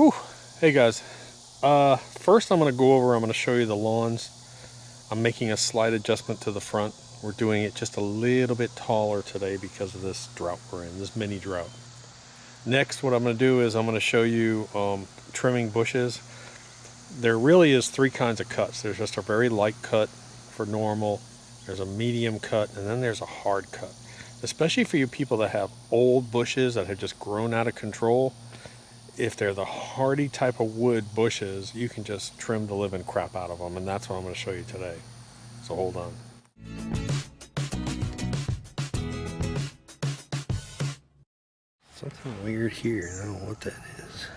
Whew. Hey guys, first I'm going to show you the lawns. I'm making a slight adjustment to the front. We're doing it just a little bit taller today because of this drought we're in, this mini drought. Next, what I'm going to do is I'm going to show you trimming bushes. There really is three kinds of cuts. There's just a very light cut for normal, there's a medium cut, and then there's a hard cut. Especially for you people that have old bushes that have just grown out of control. If they're the hardy type of wood bushes, you can just trim the living crap out of them, and that's what I'm going to show you today. So hold on. Something weird here. I don't know what that is.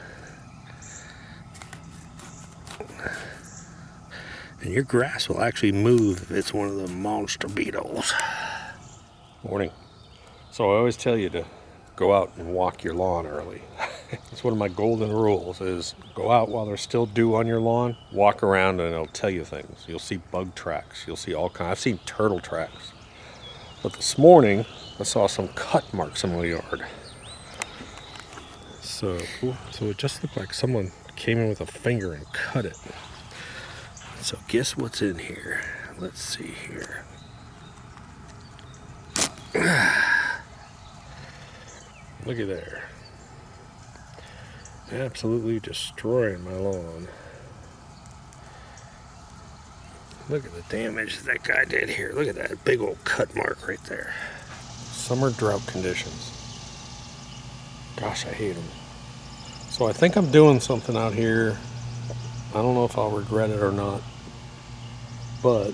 And your grass will actually move if it's one of the monster beetles. Morning. So I always tell you to go out and walk your lawn early. It's one of my golden rules, is go out while there's still dew on your lawn, walk around, and it'll tell you things. You'll see bug tracks, you'll see all kinds. I've seen turtle tracks. But this morning, I saw some cut marks in my yard. So it just looked like someone came in with a finger and cut it. So guess what's in here? Let's see here. Look at there. Absolutely destroying my lawn. Look at the damage that guy did here. Look at that big old cut mark right there. Summer drought conditions. Gosh, I hate them. So I think I'm doing something out here. I don't know if I'll regret it or not. But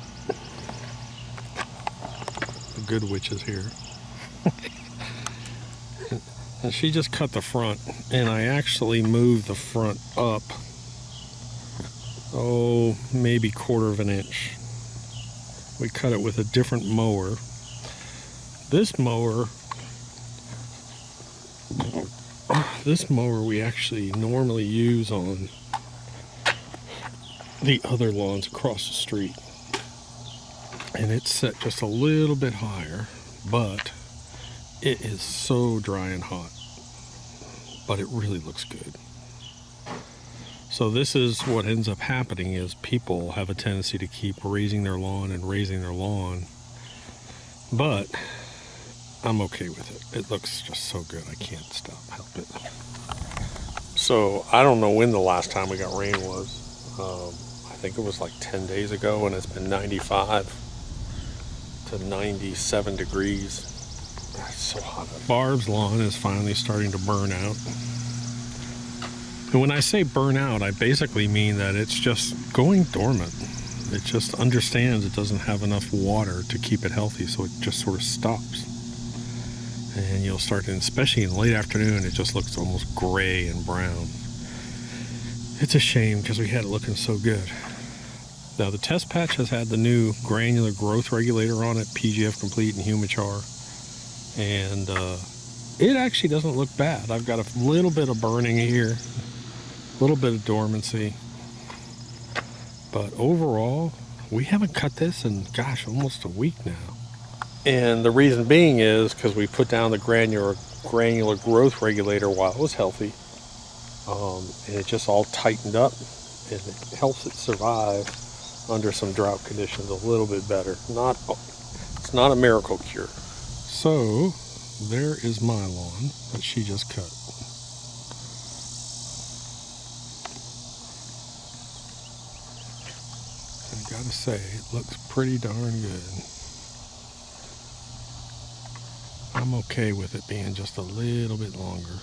the good witch is here. And she just cut the front, and I actually moved the front up, maybe 1/4 inch. We cut it with a different mower. This mower we actually normally use on the other lawns across the street. And it's set just a little bit higher, but it is so dry and hot, but it really looks good. So this is what ends up happening, is people have a tendency to keep raising their lawn, but I'm okay with it. It looks just so good, I can't help it. So I don't know when the last time we got rain was. I think it was like 10 days ago, and it's been 95 to 97 degrees. It's so hot. Barb's lawn is finally starting to burn out. And when I say burn out, I basically mean that it's just going dormant. It just understands it doesn't have enough water to keep it healthy, so it just sort of stops. And you'll start to, especially in the late afternoon, it just looks almost gray and brown. It's a shame because we had it looking so good. Now the test patch has had the new granular growth regulator on it, PGF Complete and Humichar. And it actually doesn't look bad. I've got a little bit of burning here, a little bit of dormancy, but overall we haven't cut this in, gosh, almost a week now. And the reason being is because we put down the granular growth regulator while it was healthy, and it just all tightened up, and it helps it survive under some drought conditions a little bit better. It's not a miracle cure. So there is my lawn that she just cut. I gotta say, it looks pretty darn good. I'm okay with it being just a little bit longer.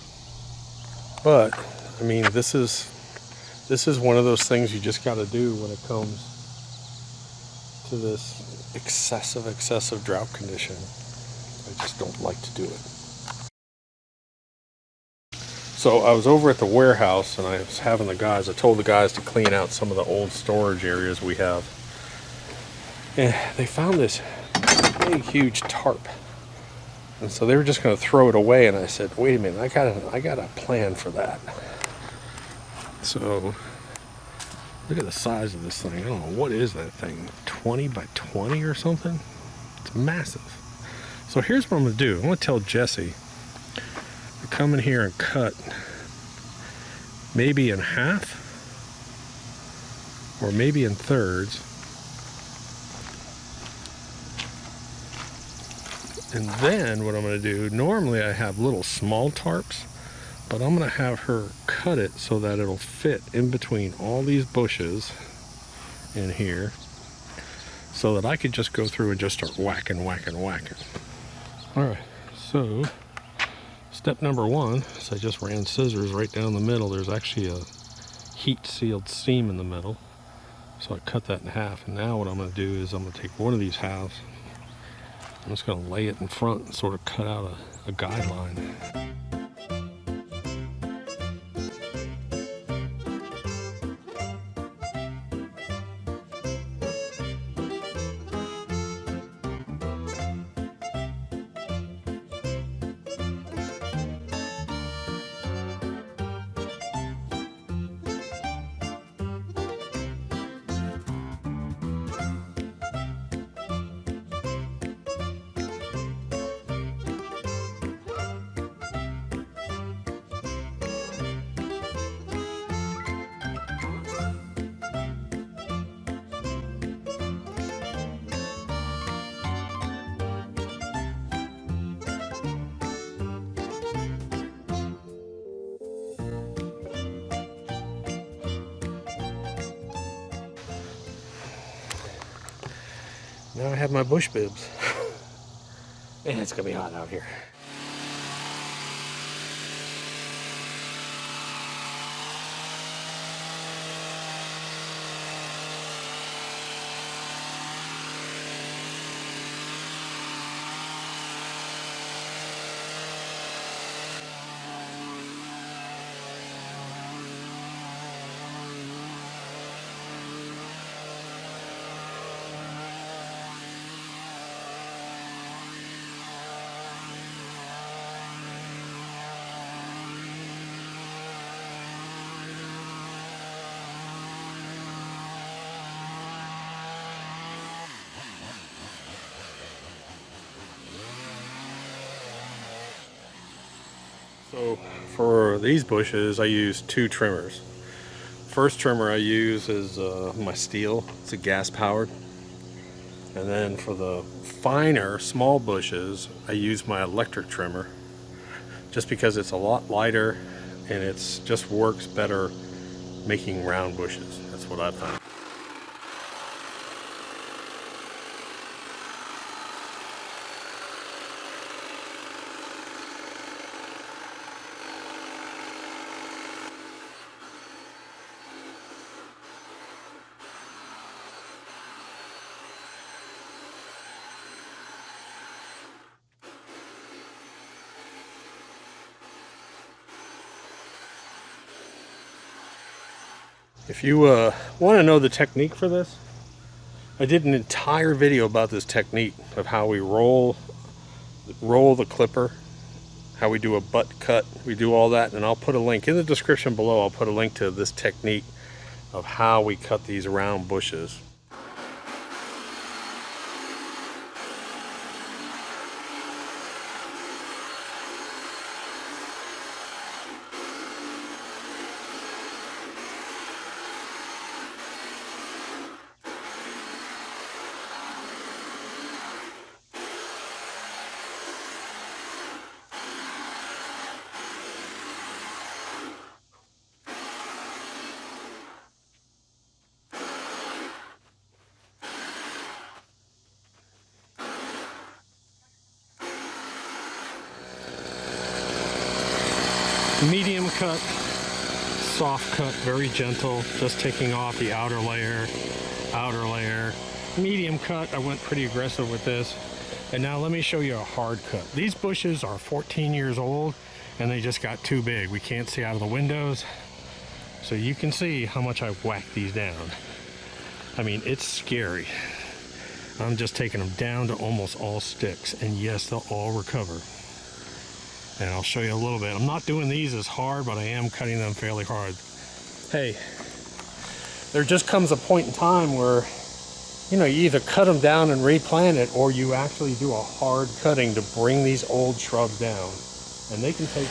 But I mean, this is one of those things you just gotta do when it comes to this excessive drought condition. I just don't like to do it. So I was over at the warehouse, and I was having I told the guys to clean out some of the old storage areas we have. And they found this big, huge tarp. And so they were just going to throw it away, and I said, wait a minute, I got a plan for that. So look at the size of this thing. I don't know, what is that thing? 20 by 20 or something? It's massive. So here's what I'm going to do. I'm going to tell Jesse to come in here and cut maybe in half or maybe in thirds. And then what I'm going to do, normally I have little small tarps, but I'm going to have her cut it so that it'll fit in between all these bushes in here, so that I could just go through and just start whacking. All right, so step number one is I just ran scissors right down the middle. There's actually a heat sealed seam in the middle. So I cut that in half, and now what I'm going to do is I'm going to take one of these halves, I'm just going to lay it in front and sort of cut out a guideline. Now I have my bush bibs. And it's gonna be hot out here. So for these bushes, I use two trimmers. First trimmer I use is my steel. It's a gas powered. And then for the finer, small bushes, I use my electric trimmer, just because it's a lot lighter and it's just works better making round bushes. That's what I found. If you want to know the technique for this, I did an entire video about this technique of how we roll the clipper, how we do a butt cut, we do all that, and I'll put a link in the description below. I'll put a link to this technique of how we cut these round bushes. Medium cut, soft cut, very gentle, just taking off the outer layer. Medium cut, I went pretty aggressive with this. And now let me show you a hard cut. These bushes are 14 years old and they just got too big. We can't see out of the windows. So you can see how much I whacked these down. I mean, it's scary. I'm just taking them down to almost all sticks, and yes, they'll all recover. And I'll show you a little bit. I'm not doing these as hard, but I am cutting them fairly hard. Hey, there just comes a point in time where, you know, you either cut them down and replant it, or you actually do a hard cutting to bring these old shrubs down. And they can take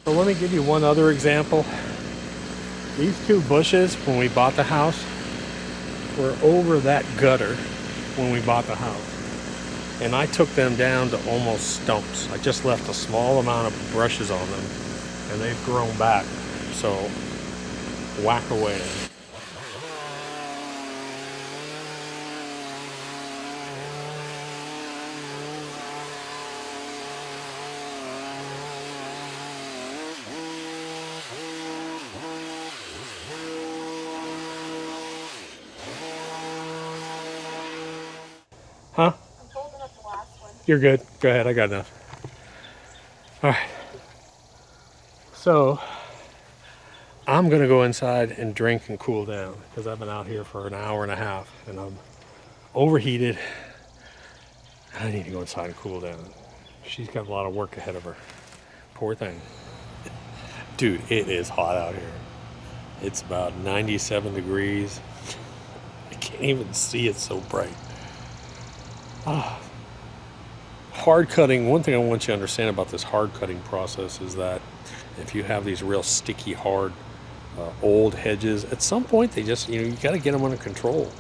So let me give you one other example. These two bushes, when we bought the house, were over that gutter when we bought the house. And I took them down to almost stumps. I just left a small amount of brushes on them, and they've grown back. So whack away. Huh? I'm holding up the last one. You're good. Go ahead. I got enough. All right. So I'm going to go inside and drink and cool down because I've been out here for an hour and a half and I'm overheated. I need to go inside and cool down. She's got a lot of work ahead of her. Poor thing. Dude, it is hot out here. It's about 97 degrees. I can't even see it, so bright. Hard cutting, one thing I want you to understand about this hard cutting process is that if you have these real sticky, hard, old hedges, at some point they just, you got to get them under control.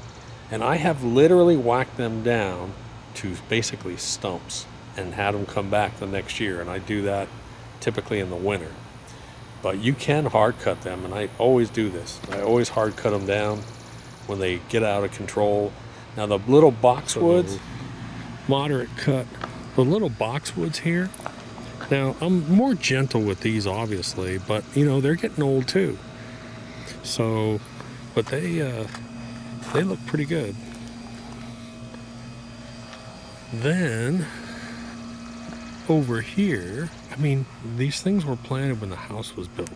And I have literally whacked them down to basically stumps and had them come back the next year. And I do that typically in the winter. But you can hard cut them, and I always do this. I always hard cut them down when they get out of control. Now the little boxwoods, moderate cut, the little boxwoods here. Now I'm more gentle with these, obviously, but they're getting old too. So, but they look pretty good. Then over here, I mean, these things were planted when the house was built,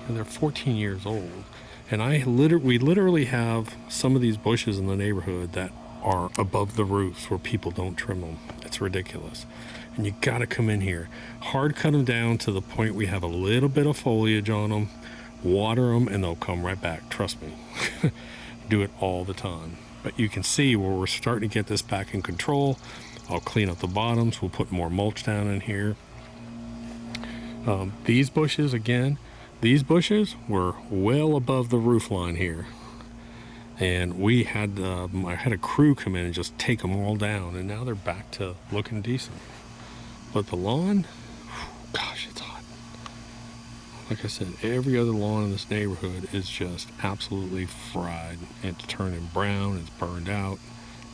and they're 14 years old. And we literally have some of these bushes in the neighborhood that are above the roofs where people don't trim them. It's ridiculous. And you got to come in here, hard cut them down to the point we have a little bit of foliage on them, water them, and they'll come right back. Trust me. Do it all the time. But you can see where we're starting to get this back in control. I'll clean up the bottoms. We'll put more mulch down in here. These bushes, again, these bushes were well above the roof line here. And we had, I had a crew come in and just take them all down. And now they're back to looking decent. But the lawn, gosh, it's hot. Like I said, every other lawn in this neighborhood is just absolutely fried. It's turning brown, it's burned out,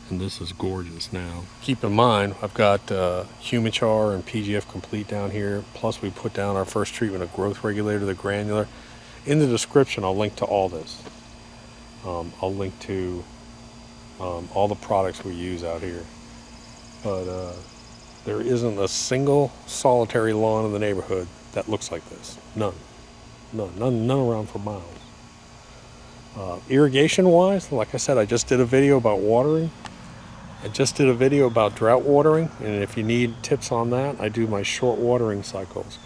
and this is gorgeous now. Keep in mind, I've got Humichar and PGF Complete down here, plus we put down our first treatment of growth regulator, the granular. In the description, I'll link to all this. I'll link to all the products we use out here. But there isn't a single solitary lawn in the neighborhood that looks like this. None around for miles. Irrigation wise, like I said, I just did a video about watering. I just did a video about drought watering, and if you need tips on that, I do my short watering cycles.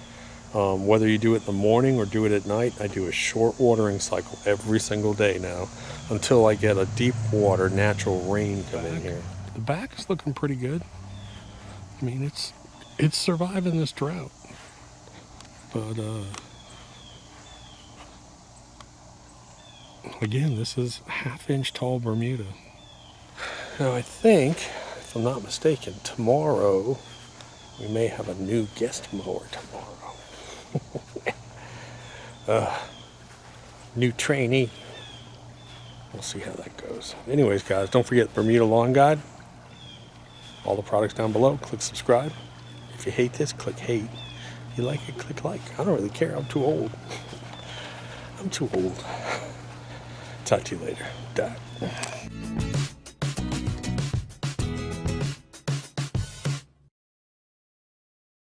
Whether you do it in the morning or do it at night, I do a short watering cycle every single day now until I get a deep water natural rain come in here. The back is looking pretty good. I mean, it's surviving this drought. But again, this is 1/2 inch tall Bermuda. Now I think, if I'm not mistaken, tomorrow we may have a new guest mower tomorrow. New trainee. We'll see how that goes. Anyways, guys, don't forget Bermuda Lawn Guide. All the products down below. Click subscribe. If you hate this, click hate. If you like it, click like. I don't really care. I'm too old. I'm too old. Talk to you later. Dad.